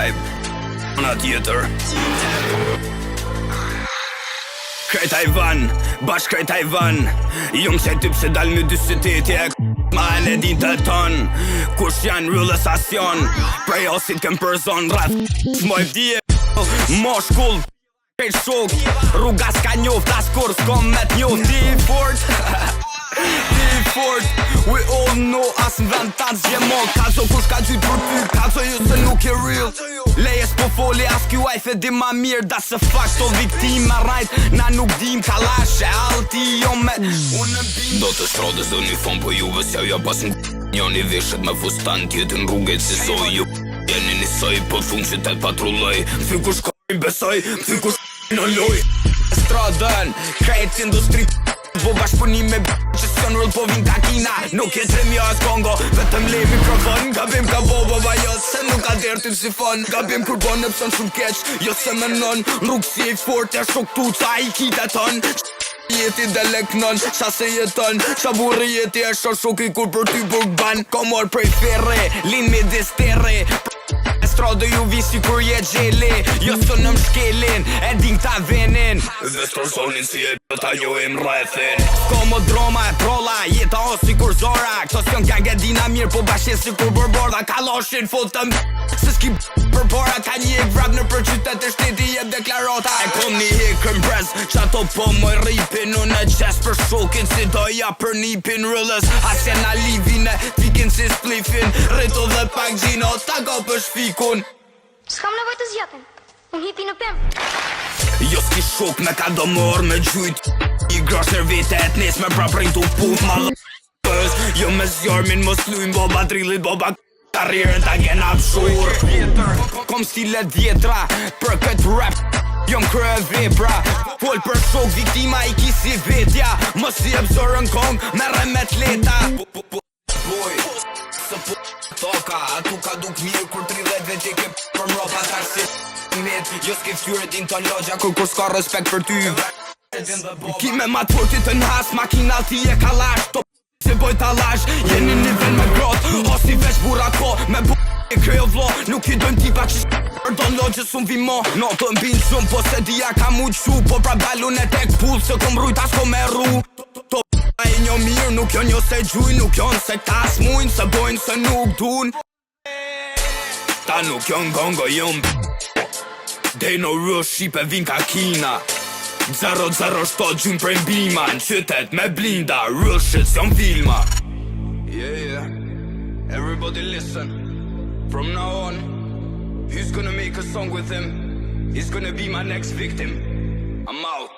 Në tjetër Krejt Tajvan, bash krejt Tajvan Jom se typ se dal me dy sytetje Ma e ne din të ton Kush janë rëllësacion Prej osit kem përzon rrath Smoj vdje Moshkull Krejt shok Rrugas ka njoft As kur s'kom met njoft Ti fort We all know as në vend tanë zgjemon Kalzo kush ka gjyt për ty Kalzo ju se nuk e real Lejes po foli as kjo ajfe di ma mirë Da se fakt o viktim ma rajt Na nuk dim kalashe Alti jo me Unë bim Do të strodës do një fon po juve Se ja pas në Njoni vishet me fustan Tjetë në rrugët si soj Ju jeni një soj Po thunë që të patrulloj Thy kush kojnë besoj Thy kush në loj Strodën Krejt industri Po bashkëpunime që s'jon rëll po vin kakina Nuk jetë remi as Kongo Vetëm le mikrofon Gabim ka boba jo se nuk ka der ty si fon Gabim kur bon e pëson shumë keq Jo se menon Rrug si e fort e shok tuca i kita ton Jeti dhe leknon Qa se jeton Qa burri jeti e shok i kur për ty buk ban Komor prej ferre Lin me distere Strodë ju visi kur je gjeli Jo së në mshkelin E din ta venin Dhe storzonin si e ta njojim rrethin Komo droma e prolla Jeta o si kur zora Këto s'jon gang e dina mirë Po bashkë si kur bërborda Kaloshin fotëm Se s'ki përbora Ka një hek vrap në për qytet e shteti Jeb deklarata E kom një hek kërmbrez Qa to po moj ripin Unë e qes për shokin Si doja për nipin rëllës Asje na livin e fikin si splifin Rito dhe pak gjino Ta go për shfikun S'kam nevoj të zjatin Unë hipi në pem Jo s'ki shok me ka do mor me gjujt I grosh nërvitet Nes me praprin t'u put ma lë Jo me zjarmin mos lujn Boba drillit boba Karrierën ta gena pshur Kom stile djetra Për këtë rap Jom krye vepra Fol për shok viktima i kisi vetja Mos i e pëzorën kong Me remet leta Boj Se po toka Atu ka duk mirë kur 30 vete ke për mropa tarsi Jo s'ke ftyre din ton logja Kur s'ka respekt për ty Ki me mat fortit të nhas Makina ti e kalash Se boj talash Jeni një ven me grot Hosi veç bura ko Me e krejo vlo Nuk i dojmë tipa që Përdon logjes unë vimo No të mbin shumë Po se dia ka mu qu Po pra balun e tek pull Se kom rujt as ko me ru To e njo mirë Nuk jo njo se gjuj Nuk jo se ta smujn Se bojnë se nuk dun Ta nuk jo ngongo jom Dej no rrë shipe vin ka kina 007 gjun prej mbima Në qytet me blinda Rëshit s'jom filma Yeah Everybody listen From now on Who's gonna make a song with him He's gonna be my next victim I'm out